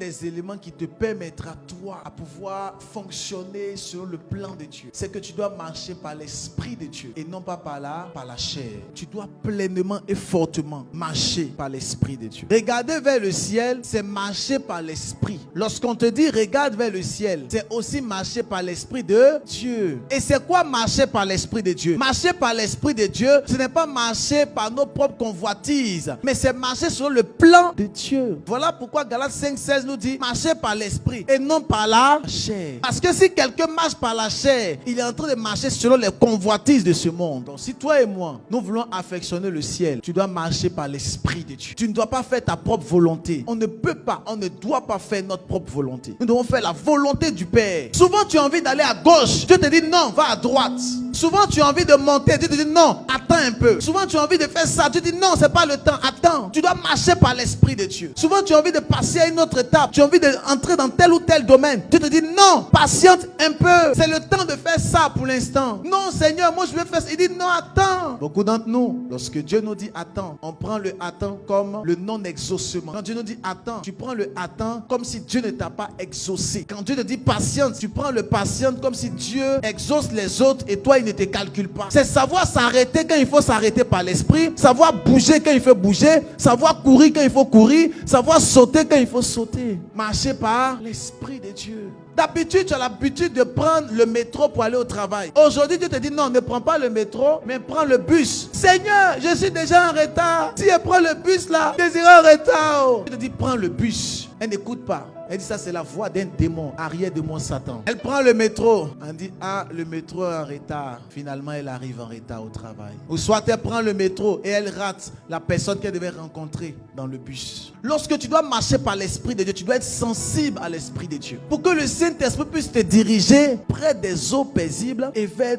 des éléments qui te permettra toi à pouvoir fonctionner selon le plan de Dieu, c'est que tu dois marcher par l'Esprit de Dieu et non pas par la chair. Tu dois pleinement et fortement marcher par l'Esprit de Dieu. Regarder vers le ciel, c'est marcher par l'Esprit. Lorsqu'on te dit regarde vers le ciel, c'est aussi marcher par l'Esprit de Dieu. Et c'est quoi marcher par l'Esprit de Dieu? Marcher par l'Esprit de Dieu, ce n'est pas marcher par nos propres convoitises, mais c'est marcher sur le plan de Dieu. Voilà pourquoi Galates 5:16 nous dit marcher par l'Esprit et non par la chair. Parce que si quelqu'un marche par la chair, il est en train de marcher selon les convoitises de ce monde. Donc si toi et moi, nous voulons affectionner le ciel, tu dois marcher par l'Esprit de Dieu. Tu ne dois pas faire ta propre volonté. On ne peut pas, on ne doit pas faire notre propre volonté. Nous devons faire la volonté du Père. Souvent tu as envie d'aller à gauche, Dieu te dit non, va à droite. Souvent tu as envie de monter, Dieu te dit non, attends un peu. Souvent tu as envie de faire ça, Dieu te dit non, c'est pas le temps, attends. Tu dois marcher par l'Esprit de Dieu. Souvent tu as envie de passer à une autre étape, tu as envie d'entrer dans tel ou tel domaine, Dieu te dit non, patiente un peu, c'est le temps de faire ça pour l'instant. Non Seigneur, moi je vais faire ça. Il dit non, attends. Beaucoup d'entre nous, lorsque Dieu nous dit attends, on prend le attends comme le non-exaucement. Quand Dieu nous dit attends, tu prends le attends comme si Dieu ne t'a pas exaucé. Quand Dieu te dit patiente, tu prends le patiente comme si Dieu exauce les autres et toi il ne te calcule pas. C'est savoir s'arrêter quand il faut s'arrêter par l'Esprit, savoir bouger quand il faut bouger, savoir courir quand il faut courir, savoir sauter quand il faut sauter. Marcher par l'Esprit de Dieu. D'habitude, tu as l'habitude de prendre le métro pour aller au travail. Aujourd'hui, Dieu te dit non, ne prends pas le métro, mais prends le bus. Seigneur, je suis déjà en retard. Si je prends le bus là, je serai en retard. Dieu te dit prends le bus. Elle n'écoute pas. Elle dit ça c'est la voix d'un démon, arrière-démon Satan. Elle prend le métro. Elle dit ah le métro est en retard. Finalement elle arrive en retard au travail. Ou soit elle prend le métro et elle rate la personne qu'elle devait rencontrer dans le bus. Lorsque tu dois marcher par l'Esprit de Dieu, tu dois être sensible à l'Esprit de Dieu. Pour que le Saint-Esprit puisse te diriger près des eaux paisibles et vers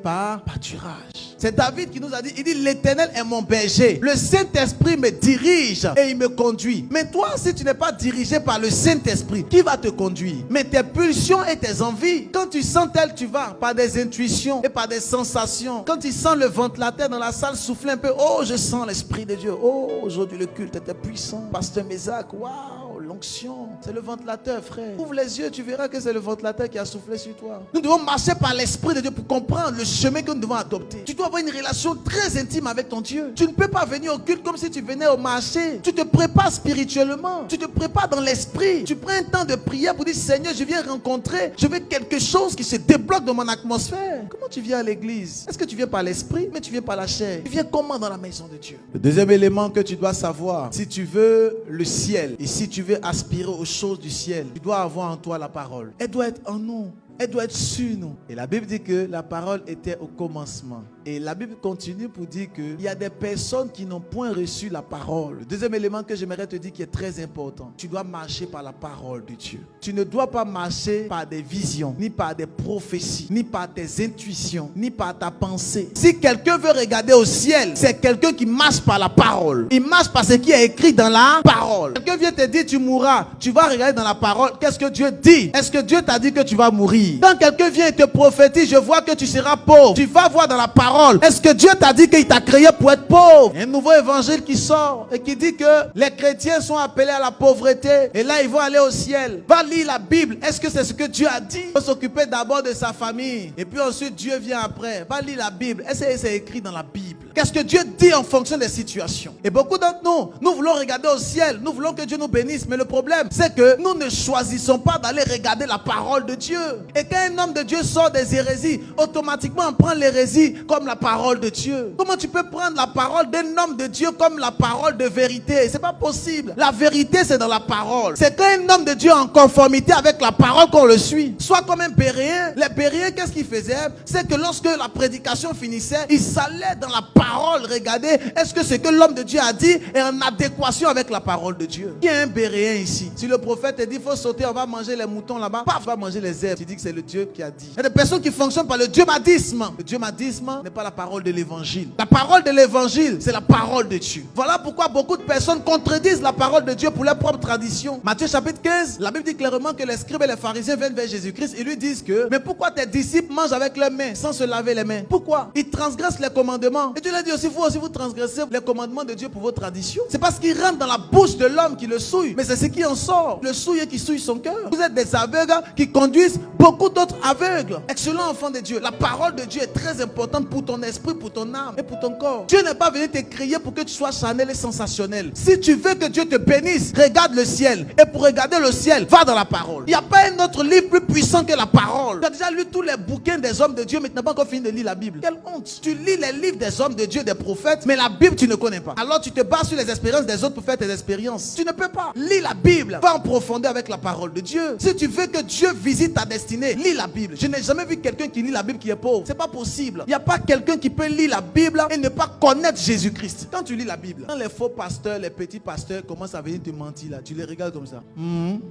par pâturage. C'est David qui nous a dit, il dit l'Éternel est mon berger. Le Saint-Esprit me dirige et il me conduit. Mais toi si tu n'es pas dirigé par le Saint-Esprit, qui va te conduire? Mais tes pulsions et tes envies, quand tu sens tel tu vas, par des intuitions et par des sensations. Quand tu sens le ventilateur dans la salle souffler un peu, oh je sens l'Esprit de Dieu. Oh aujourd'hui le culte était puissant. Pasteur Mézac, waouh, l'onction. C'est le ventilateur frère. Ouvre les yeux, tu verras que c'est le ventilateur qui a soufflé sur toi. Nous devons marcher par l'Esprit de Dieu pour comprendre le chemin que nous devons adopter. Tu dois avoir une relation très intime avec ton Dieu. Tu ne peux pas venir au culte comme si tu venais au marché. Tu te prépares spirituellement. Tu te prépares dans l'esprit. Tu prends un temps de prière pour dire Seigneur, je viens rencontrer, je veux quelque chose qui se débloque dans mon atmosphère. Comment tu viens à l'église? Est-ce que tu viens par l'esprit, mais tu viens par la chair? Tu viens comment dans la maison de Dieu? Le deuxième élément que tu dois savoir, si tu veux le ciel et si tu veux aspirer aux choses du ciel, tu dois avoir en toi la parole. Elle doit être en nous. Elle doit être sur nous. Et la Bible dit que la parole était au commencement. Et la Bible continue pour dire qu'il y a des personnes qui n'ont point reçu la parole. Le deuxième élément que j'aimerais te dire qui est très important. Tu dois marcher par la parole de Dieu. Tu ne dois pas marcher par des visions, ni par des prophéties, ni par tes intuitions, ni par ta pensée. Si quelqu'un veut regarder au ciel, c'est quelqu'un qui marche par la parole. Il marche par ce qui est écrit dans la parole. Quelqu'un vient te dire tu mourras. Tu vas regarder dans la parole. Qu'est-ce que Dieu dit? Est-ce que Dieu t'a dit que tu vas mourir? Quand quelqu'un vient et te prophétise, je vois que tu seras pauvre. Tu vas voir dans la parole. Est-ce que Dieu t'a dit qu'il t'a créé pour être pauvre? Un nouveau évangile qui sort et qui dit que les chrétiens sont appelés à la pauvreté et là ils vont aller au ciel. Va lire la Bible. Est-ce que c'est ce que Dieu a dit? Il faut s'occuper d'abord de sa famille et puis ensuite Dieu vient après. Va lire la Bible. Est-ce que c'est écrit dans la Bible? Qu'est-ce que Dieu dit en fonction des situations? Et beaucoup d'entre nous voulons regarder au ciel. Nous voulons que Dieu nous bénisse. Mais le problème, c'est que nous ne choisissons pas d'aller regarder la parole de Dieu. Et quand un homme de Dieu sort des hérésies, automatiquement on prend l'hérésie comme la parole de Dieu. Comment tu peux prendre la parole d'un homme de Dieu comme la parole de vérité? C'est pas possible. La vérité, c'est dans la parole. C'est quand un homme de Dieu est en conformité avec la parole qu'on le suit. Soit comme un Béréen. Les Béréens, qu'est-ce qu'ils faisaient? C'est que lorsque la prédication finissait, ils s'allaient dans la parole. Regardez, est-ce que ce que l'homme de Dieu a dit est en adéquation avec la parole de Dieu? Qui est un Béréen ici? Si le prophète te dit, il faut sauter, on va manger les moutons là-bas, paf, on va manger les herbes. Tu dis que c'est le Dieu qui a dit. Il y a des personnes qui fonctionnent par le dieumadisme. Le dieumadisme n'est pas la parole de l'évangile. La parole de l'évangile, c'est la parole de Dieu. Voilà pourquoi beaucoup de personnes contredisent la parole de Dieu pour leur propre tradition. Matthieu chapitre 15, la Bible dit clairement que les scribes et les pharisiens viennent vers Jésus-Christ et lui disent que, mais pourquoi tes disciples mangent avec leurs mains sans se laver les mains? Pourquoi? Ils transgressent les commandements. Et Dieu L'évangile a dit aussi, vous transgressez les commandements de Dieu pour vos traditions. C'est parce qu'il rentre dans la bouche de l'homme qui le souille. Mais c'est ce qui en sort. Le souille qui souille son cœur. Vous êtes des aveugles qui conduisent beaucoup d'autres aveugles. Excellent enfant de Dieu. La parole de Dieu est très importante pour ton esprit, pour ton âme et pour ton corps. Dieu n'est pas venu te crier pour que tu sois charnel et sensationnel. Si tu veux que Dieu te bénisse, regarde le ciel. Et pour regarder le ciel, va dans la parole. Il n'y a pas un autre livre plus puissant que la parole. Tu as déjà lu tous les bouquins des hommes de Dieu, mais tu n'as pas encore fini de lire la Bible. Quelle honte. Tu lis les livres des hommes de Dieu, des prophètes, mais la Bible tu ne connais pas. Alors tu te bases sur les expériences des autres pour faire tes expériences. Tu ne peux pas. Lis la Bible. Va en profondeur avec la parole de Dieu. Si tu veux que Dieu visite ta destinée, lis la Bible. Je n'ai jamais vu quelqu'un qui lit la Bible qui est pauvre. C'est pas possible. Il n'y a pas quelqu'un qui peut lire la Bible et ne pas connaître Jésus-Christ. Quand tu lis la Bible, quand les faux pasteurs, les petits pasteurs commencent à venir te mentir là, tu les regardes comme ça.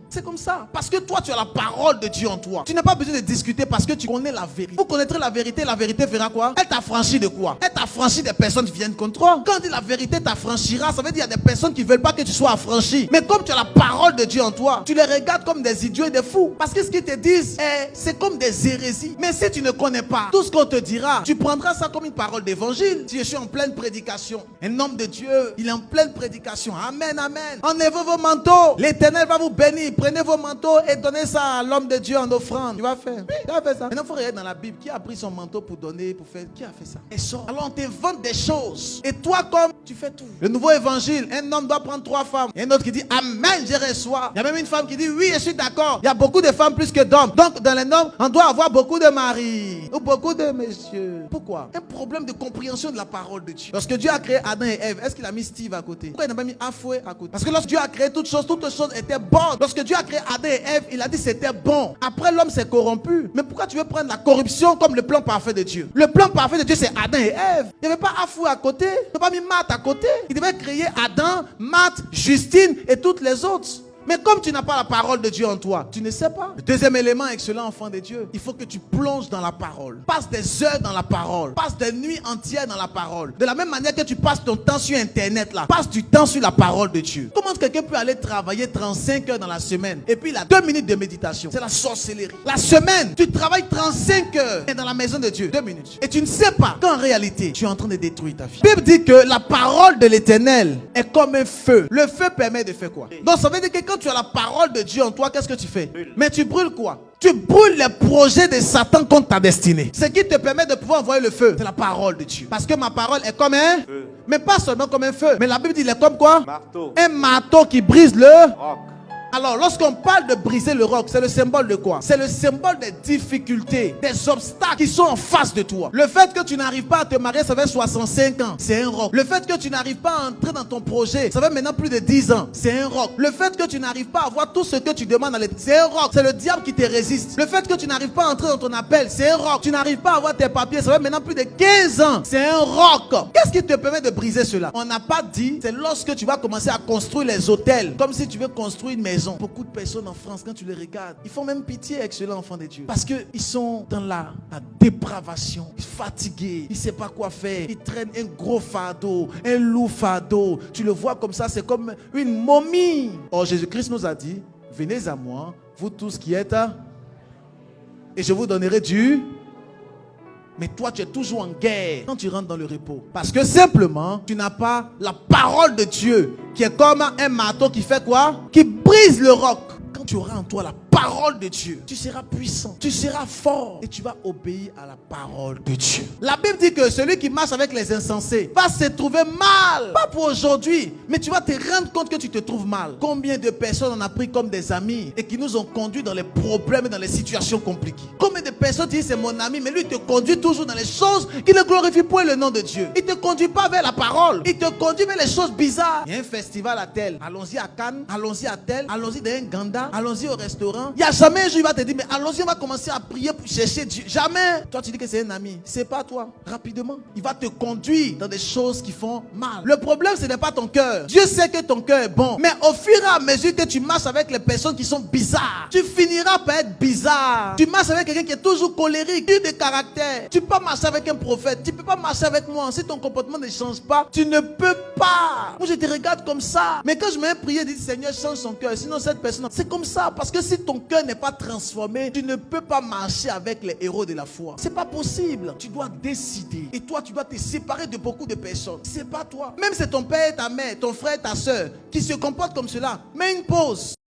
C'est comme ça. Parce que toi, tu as la parole de Dieu en toi. Tu n'as pas besoin de discuter parce que tu connais la vérité. Vous connaîtrez la vérité fera quoi? Elle t'affranchit de quoi? Elle t'affranchit des personnes qui viennent contre toi. Quand on dit la vérité t'affranchira, ça veut dire qu'il y a des personnes qui ne veulent pas que tu sois affranchi. Mais comme tu as la parole de Dieu en toi, tu les regardes comme des idiots et des fous. Parce que ce qu'ils te disent, c'est comme des hérésies. Mais si tu ne connais pas tout ce qu'on te dira, tu prendras ça comme une parole d'évangile. Si je suis en pleine prédication, un homme de Dieu, il est en pleine prédication. Amen, amen. Enlevez vos manteaux. L'Éternel va vous bénir. Prenez vos manteaux et donnez ça à l'homme de Dieu en offrande. Tu vas faire. Oui, tu vas faire ça. Maintenant, il faut regarder dans la Bible. Qui a pris son manteau pour donner, pour faire? Qui a fait ça? Et sort. Alors on t'invente des choses. Et toi, comme tu fais tout. Le nouveau évangile, un homme doit prendre 3 femmes. Il y a un autre qui dit amen, je reçois. Il y a même une femme qui dit oui, je suis d'accord. Il y a beaucoup de femmes plus que d'hommes. Donc dans les hommes, on doit avoir beaucoup de maris ou beaucoup de messieurs. Pourquoi? Un problème de compréhension de la parole de Dieu. Lorsque Dieu a créé Adam et Ève, est-ce qu'il a mis Steve à côté? Pourquoi il n'a pas mis Afoué à côté? Parce que lorsque Dieu a créé toutes choses étaient bonnes. Lorsque Dieu a créé Adam et Ève, il a dit c'était bon. Après l'homme s'est corrompu. Mais pourquoi tu veux prendre la corruption comme le plan parfait de Dieu? Le plan parfait de Dieu c'est Adam et Ève. Il n'y avait pas Afoué à côté. Il n'a pas mis Matt à côté. Il devait créer Adam, Matt, Justine et toutes les autres. Mais comme tu n'as pas la parole de Dieu en toi, tu ne sais pas. Le deuxième élément, excellent enfant de Dieu, il faut que tu plonges dans la parole. Passe des heures dans la parole. Passe des nuits entières dans la parole. De la même manière que tu passes ton temps sur Internet là, passe du temps sur la parole de Dieu. Comment quelqu'un peut aller travailler 35 heures dans la semaine et puis il a 2 minutes de méditation? C'est la sorcellerie. La semaine, tu travailles 35 heures et dans la maison de Dieu, 2 minutes. Et tu ne sais pas qu'en réalité, tu es en train de détruire ta vie. La Bible dit que la parole de l'Éternel est comme un feu. Le feu permet de faire quoi? Donc ça veut dire que quand tu as la parole de Dieu en toi, qu'est-ce que tu fais? Mais tu brûles quoi? Tu brûles les projets de Satan contre ta destinée. Ce qui te permet de pouvoir envoyer le feu, c'est la parole de Dieu. Parce que ma parole est comme un feu. Mais pas seulement comme un feu. Mais la Bible dit il est comme quoi? Marteau. Un marteau qui brise le roc. Alors, lorsqu'on parle de briser le roc, c'est le symbole de quoi? C'est le symbole des difficultés, des obstacles qui sont en face de toi. Le fait que tu n'arrives pas à te marier, ça fait 65 ans, c'est un roc. Le fait que tu n'arrives pas à entrer dans ton projet, ça fait maintenant plus de 10 ans, c'est un roc. Le fait que tu n'arrives pas à avoir tout ce que tu demandes, c'est un roc. C'est le diable qui te résiste. Le fait que tu n'arrives pas à entrer dans ton appel, c'est un roc. Tu n'arrives pas à avoir tes papiers, ça fait maintenant plus de 15 ans, c'est un roc. Qu'est-ce qui te permet de briser cela? On n'a pas dit, c'est lorsque tu vas commencer à construire les hôtels, comme si tu veux construire une maison. Beaucoup de personnes en France, quand tu les regardes, ils font même pitié, excellent enfant de Dieu. Parce qu'ils sont dans la dépravation, fatigués, ils ne savent pas quoi faire. Ils traînent un gros fardeau, un lourd fardeau. Tu le vois comme ça, c'est comme une momie. Or, Jésus-Christ nous a dit, venez à moi, vous tous qui êtes, et je vous donnerai du... Mais toi, tu es toujours en guerre quand tu rentres dans le repos. Parce que simplement, tu n'as pas la parole de Dieu qui est comme un marteau qui fait quoi? Qui brise le roc. Quand tu auras en toi la parole de Dieu, tu seras puissant, tu seras fort et tu vas obéir à la parole de Dieu. La Bible dit que celui qui marche avec les insensés va se trouver mal. Pas pour aujourd'hui, mais tu vas te rendre compte que tu te trouves mal. Combien de personnes on a pris comme des amis et qui nous ont conduits dans les problèmes et dans les situations compliquées? Combien de personnes disent c'est mon ami, mais lui il te conduit toujours dans les choses qui ne glorifient point le nom de Dieu. Il ne te conduit pas vers la parole, il te conduit vers les choses bizarres. Il y a un festival à tel, allons-y à Cannes, allons-y à tel, allons-y dans un Ganda, allons-y au restaurant. Il n'y a jamais un jour il va te dire mais allons-y, on va commencer à prier pour chercher Dieu. Jamais. Toi tu dis que c'est un ami, c'est pas toi. Rapidement, il va te conduire dans des choses qui font mal. Le problème ce n'est pas ton cœur. Dieu sait que ton cœur est bon, mais au fur et à mesure que tu marches avec les personnes qui sont bizarres, tu finiras par être bizarre. Tu marches avec quelqu'un qui est toujours colérique, dur de caractère. Tu peux pas marcher avec un prophète, tu peux pas marcher avec moi. Si ton comportement ne change pas, tu ne peux pas. Moi je te regarde comme ça, mais quand je mets prier, je dis Seigneur change son cœur, sinon cette personne, c'est comme comme ça. Parce que si ton cœur n'est pas transformé, tu ne peux pas marcher avec les héros de la foi. C'est pas possible. Tu dois décider. Et toi, tu dois te séparer de beaucoup de personnes. C'est pas toi. Même si c'est ton père, ta mère, ton frère, ta soeur qui se comportent comme cela, mets une pause.